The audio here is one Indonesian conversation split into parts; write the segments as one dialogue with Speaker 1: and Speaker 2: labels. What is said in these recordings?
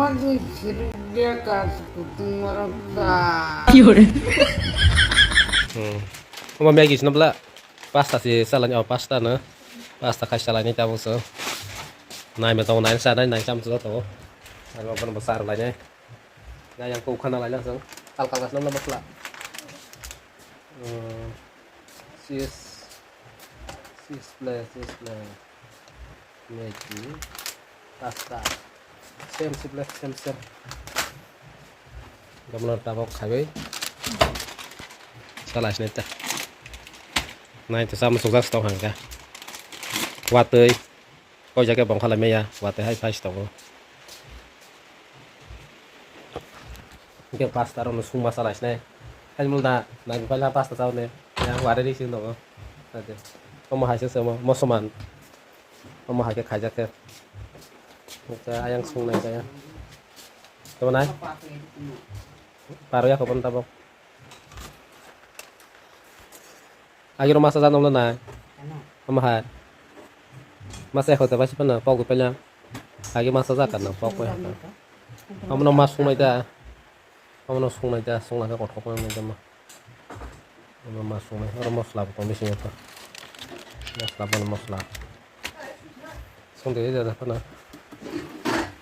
Speaker 1: আমাদের ছেলেদের কাজ করতে Marta
Speaker 2: Oma Maggi sih nambah pasta sih salahnya pasta nah pasta kasih salahnya campur so naik betul naik sana naik campur tuh kalau pun besar lahnya nah yang kau kenal aja langsung kal kasih nambah maslah sis plus Maggi pasta same kamu nol tabok kayu salah sih neta này thì sao mà sung sắc tàu hàng cả qua tươi coi ra cái bóng khai là mấy à qua tươi hay phải tàu cái pasta nó sung masalah này hay muốn ta này phải là pasta sao này ya qua đây đi xin tàu không mà hay sớm mà mất số không mà hay cái khai ra cái ayang sung này cái teman này paru ya kapan tabok akhir masa sana mulai naik, mahal. Masa ekor terpaksa pernah, pokok penyam. Akhir masa sana kan, pokok ya. Kamu nama sungai dah, sungai kan kotor kan macam mah. Nama sungai, orang mosla bukan biasanya apa. Mosla. Sungai itu ada pernah.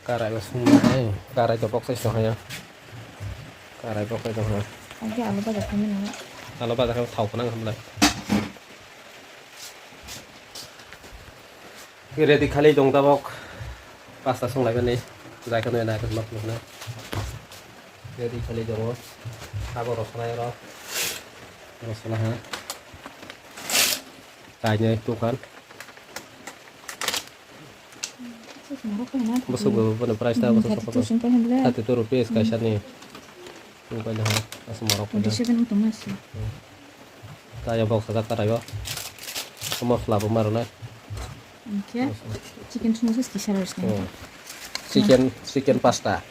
Speaker 2: Karai sungai, karai jopok saya soalnya. Karai pokok itu mah.
Speaker 3: Aja alu pada kami nama.
Speaker 2: Kalau pada kamu tahu pernah kamu lah. Ready kali dong tabok pasta sung lagi nih saya kan enak banget nih ready kali dong aku rosna ya rosna tanya itu kan masuk ke pada price tahu masuk satu itu rupiah sekalian nih banyak asam marok kayak box sakar ayo semua flavor marona
Speaker 3: Okay. Chicken smoothies kisah harus nih.
Speaker 2: Chicken pasta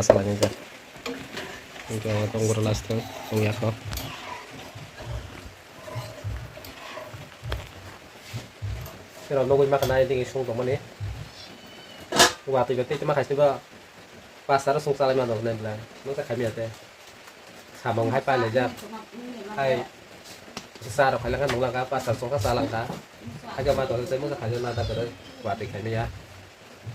Speaker 2: salahnya kan. Ini kalau tunggu relas tuh, tunggu kok. Kalau nunggu makan aja tinggi sung temen ya. Waktu itu cuma kasih juga pasar sung salah mana orang bilang, nggak kami ada. Sabang hai pa aja, hai besar kalau kan nunggu apa pasar sung salah kan. Agak mata saya mau sekali nada terus buat ikan ya.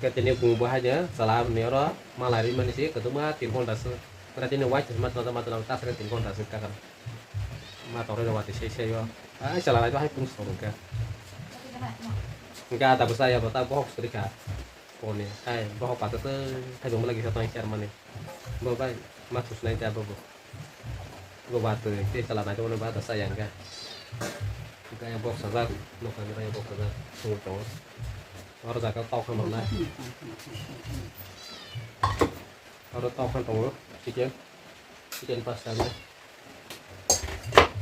Speaker 2: Katanya pengubahnya salam nero malari manusia ketemu timpon das. Berarti ini wajib mata tas kan timpon das kan. Mata orang wajib saya yo. Salah itu hai pun sorong kan. Enggak ada besar ya betul bohong sedikit. Pone, bohong patut tuh kadang lagi satu yang share mana. Bapak masuk lain apa bu? Gue batu, itu salah itu mana batu sayang kan. Kayak box saja, bukan kayak box saja, sungguh cowok. Harus agak tahu kan mana. Harus tahu kan tunggu, chicken pasta nya.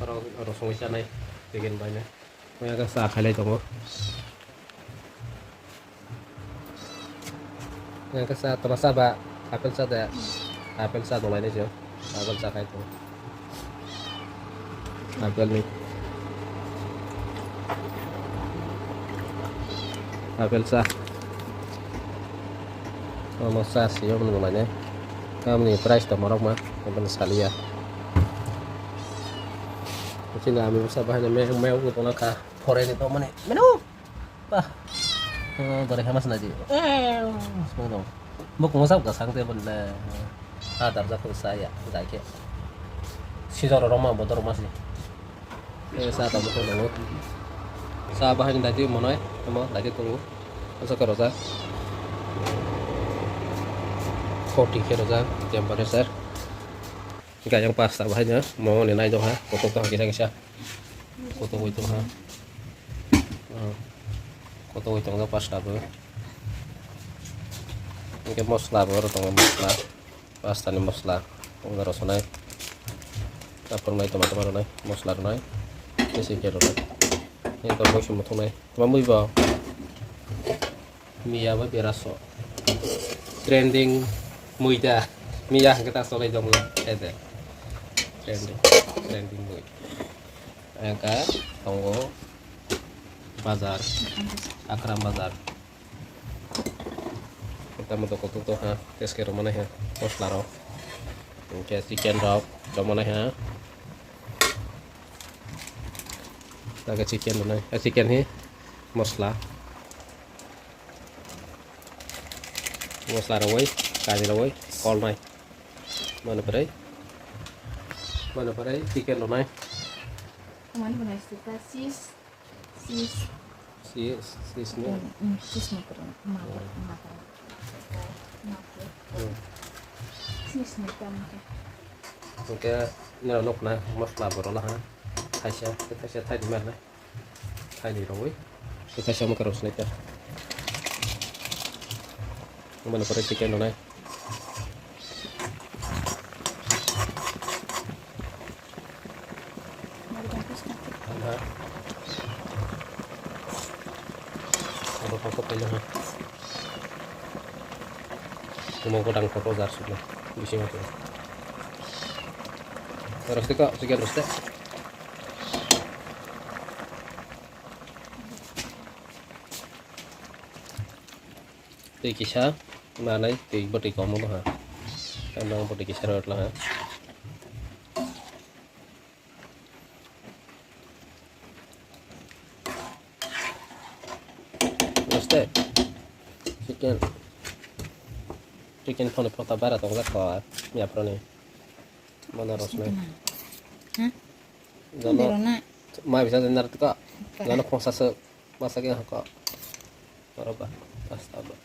Speaker 2: Harus sungguh sana, bikin banyak. Banyak agak sakit tunggu. Yang kesat terasa pak, apel satu lainnya sih, apel sakit itu. Apel nih. Apel sah, kalau sah sih ya namanya. Kamu nih price tomorrow mah, yang sekali ya. Mungkin kami bisa bahannya meo gitu lah kah. Foreign itu mana? Menu, bah, dari hemas nanti. Semua dong. Mau ngusap ke sangte bener. Ada satu saya, tidak kayak. Si orang rumah, motor rumah sih. Saya tahu betul dong. Sabahan tadi mana ya? Mau lagi tunggu. Masuk ke rosa. Kopi ke rosa. Jam pada ser. Enggak yang pas sabahannya. Mau nilai dong ha. Foto kah kisah. Foto itu ha. Foto itu nggak pas apa. Ini mosla baru tunggu mosla. Pas tadi mosla. Enggak rasa naik. Apa naik teman-teman naik. Mosla naik. Ini sih kira ini tahu sih mau tunai, kamu iba, Mia apa beraso, trending muida, Mia kita soleh dong lah, ada, trending muida, yang kan, tunggu, bazar, Akram bazar, kita mau toko tuh ha tes ke mana ya mosla ro oke chicken ro mana ya kita chicken mana chicken hi mosla ro woi kani ro woi all night mana pada chicken ro nai
Speaker 3: Kemarin pernah cerita sis
Speaker 2: sis nih
Speaker 3: sis makan sis makan
Speaker 2: oke ini nok na mosla bro lah ha Tasya thay di mana thay di rồi kita sama terus nih ya mana pada chicken này ada pangkot aja ha mau kodang foto jar sudah di sini tuh terus kok sekian terus deh thì kisah mana thì bật có một ha em đang bật kisah rồi là ha terus deh chicken phone pota barat orang kat kau ya pro nih mana rosnya
Speaker 3: Corona
Speaker 2: mai bisa dengar tuh kak jangan proses masaknya kak berapa astaga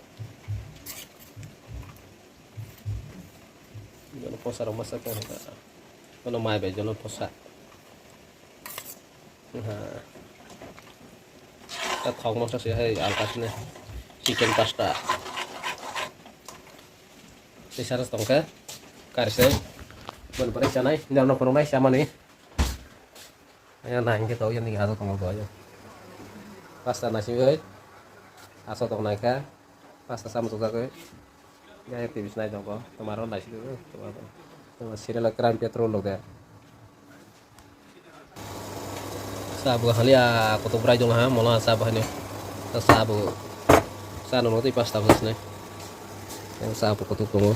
Speaker 2: jangan proses masaknya kak kalau mai be jangan proses nah kita tahu masak sih hai alkasnya chicken pasta Isar tongka karisnya bukan pada sana ini jangan pernah naik sama nih yang naik kita yang tinggal atau tongkol aja pasta nasi gue asal tong naik pasta sama tuh gue ya yang tipis naik tongkol kemarin nasi itu tuh masih ada keran petrol loh kan sabu kali ya kutu berai dong ha malah sabu ini sabu sana nanti pasta plus nih yang sabu kutu tunggu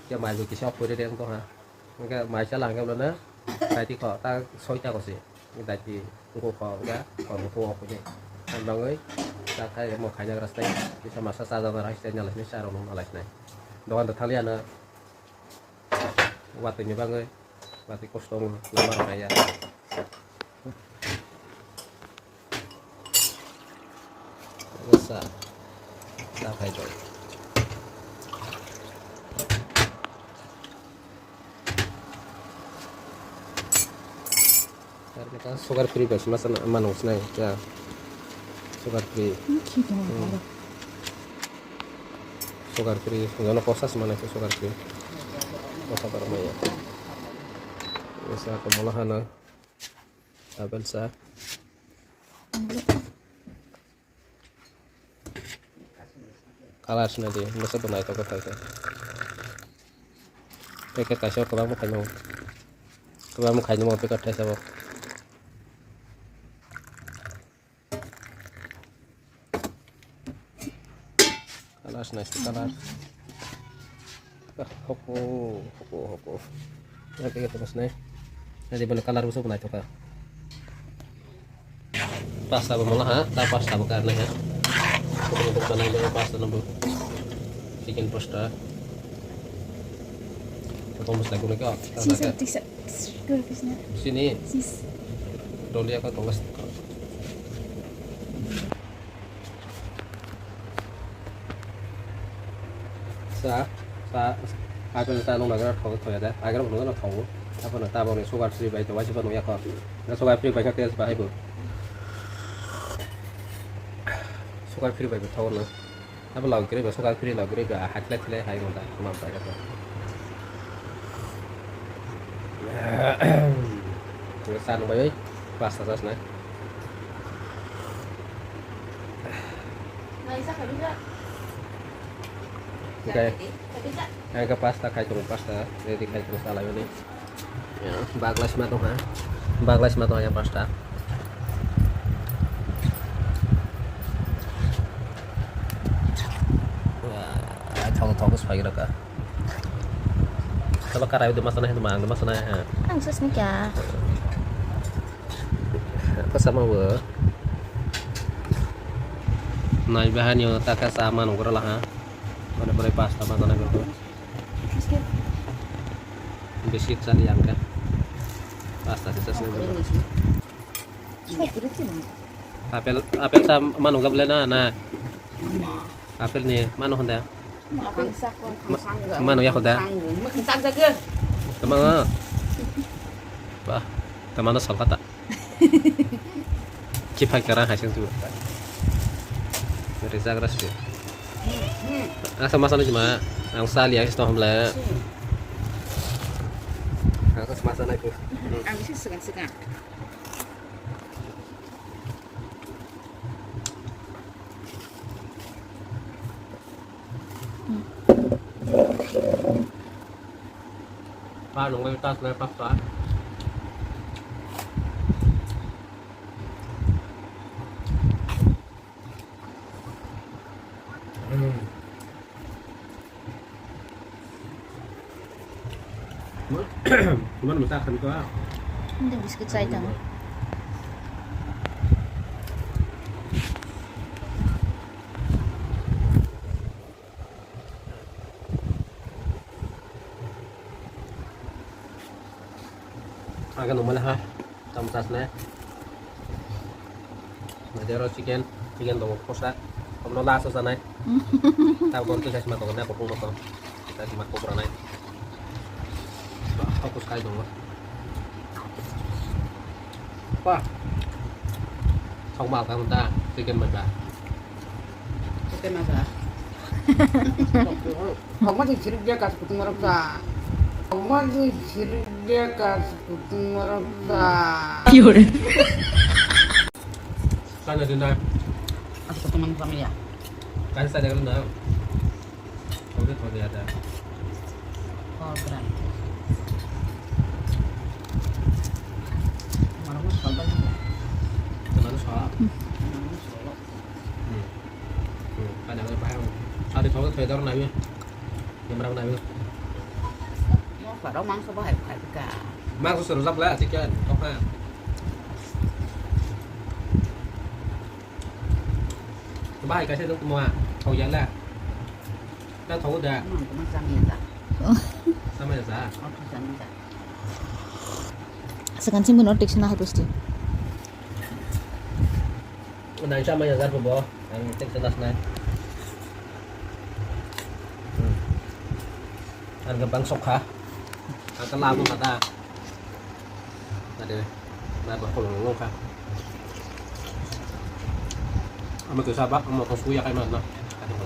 Speaker 2: cho mày được cái shop của đây em có hả cái mày sẽ làm cái luôn á tại thì họ ta soi ta có gì nhưng tại thì cũng có cái còn một khu của nhỉ anh bang ấy ta thấy một khai nhà rastai thì sama sa ra rastai nya lesnya sarong nong les này doan ta thalian na waktunya bang ấy waktu kosong lamar kaya bisa ta phải rồi kita sugar free guys masa manus nih ya sugar free sugar free nggak posas mana itu sugar free masa bermaya bisa kemulahan tabel sa kalas nanti masa benar itu kata paket kasih kalau mau kayaknya mau paket tes apa kalas nice kalas hoko ya kayak gitu mas nih nanti balik kalar busuk naik tuh pasta bermula ha tak pasta bukan ya untuk mana ini pasta nambah chicken pasta atau mas lagi nih kak sini doli aku tulis agar kita nung nagar thau thau ya agar nung nagar thau apa na ta bang sugar free bai to wajib nung ya ko na sugar free bai ka tes bai bu sugar free bai thau na apa lau kire ba sugar free lau kire ba hatle thile hai nung ta ma bai ka to san bai pasta sas na okay cái pasta khai turun pasta jadi khai turun salah ini ya baglas matong ha baglas matong yang pasta thau cái xoay ra cả kalau karai udah masana itu mang udah masana
Speaker 3: Ang sus nih ya.
Speaker 2: có sama vừa này bahan yang tak sama nunggu lah ha mana boleh pasta masana gitu besit sari yang kan pasta sisa sini apel sa manu gak boleh na apel nih manu honda manu ya honda
Speaker 1: Makan saja ke?
Speaker 2: teman bah teman nó sọt tak kipai kerang hasil tu Reza keras tu sama sana cuma ang sali yang setengah belah aku sama sana itu
Speaker 1: Ang sih segan-segan.
Speaker 2: pa nung may tas na pasta cuman masakan ko
Speaker 3: Hindi biscuit sa ito.
Speaker 2: agak normal ha sama tasnya Madero chicken dong kosa kamu nolak sana tahu kon tuh saya cuma tahu aku pun nonton saya cuma kopra naik fokus kali dong wah không bảo các ta chicken mật là
Speaker 1: Oke masa. Kamu di sini dia kasih kutung mereka. Kamu di sini dia kasih kutung mereka.
Speaker 3: Yun.
Speaker 2: sana din na
Speaker 1: Kasih kutung pamilya.
Speaker 2: kan saya kan na kalau dia ada
Speaker 1: Oh keren. Marah-marah kalau
Speaker 2: teman soal kadang ada paham ada tahu saya tahu nabi yang merang nabi
Speaker 1: Mau phải mang số phải cả.
Speaker 2: mang số sườn dọc lại chicken top ha ba cái xe đúng mua thầu giá là đang thầu đã
Speaker 1: Mang teman samia tak.
Speaker 2: sama ya sa
Speaker 1: Oh samia tak.
Speaker 3: Segan sih menurut diksi nah terus dia.
Speaker 2: này sama ya sa bo ang tek sedas na ang gampang sok ha ang kalamu mata ada na ba ko long ka ama to sabak mo to suya kay man na ano ko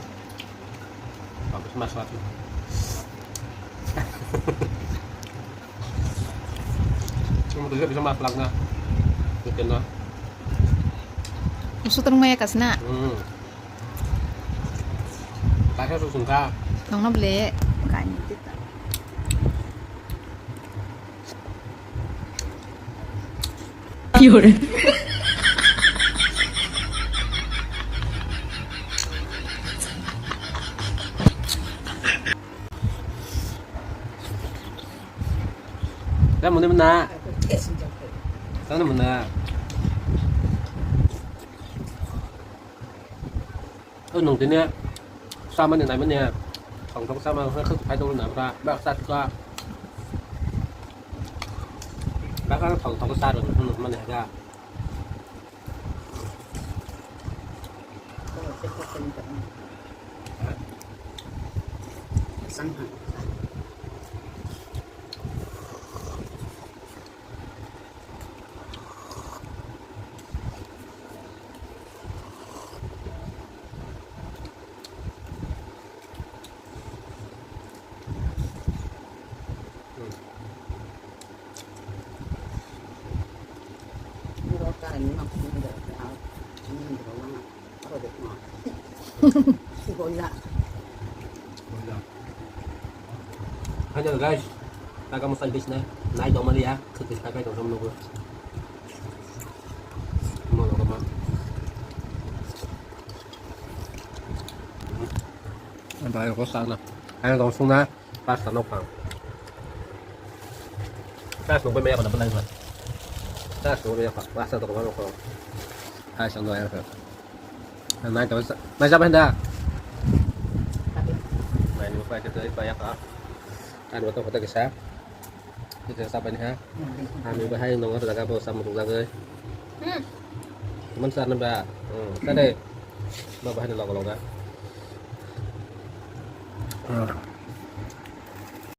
Speaker 2: tapos masarap Kamu tuh bisa masak na bikin na
Speaker 3: Gusto tarong maya kas na.
Speaker 2: pakai susun ka
Speaker 3: Nang nabli. Kain kita. Yun.
Speaker 2: kan mau mana
Speaker 1: Es senjata.
Speaker 2: kan mana nung tin nha sao mà này bên nhà phòng trong sao mà nó không phải đâu nào ra bác sát ra bác cái phòng có xa rồi mà này ra
Speaker 1: Kalau cepat senjata. Sangat. Ini mah udah tahu. Ini berulang. Apa deh mah. Bola.
Speaker 2: hanya guys ta kamu salbis na nai do mali ya khut ka kai do rom logo mo lo ma anh phải có sao nè Ăn còn xuống đó, pasta nấu phẳng. Ta xuống bên mẹ còn là bên đây rồi. Ta xuống bên mẹ pasta tao còn nấu phẳng. Hai xong rồi ăn rồi. Nay tôi nay sắp hết ra. Này nó phải cái tới phải apa? Ăn vào tôi phải cái sáp. Kita sampai ni ha. Kami bahaya nong ada kapal sama tukang ơi. Cuman sana mbak. Tadi. Mbak bahaya lo kalau enggak.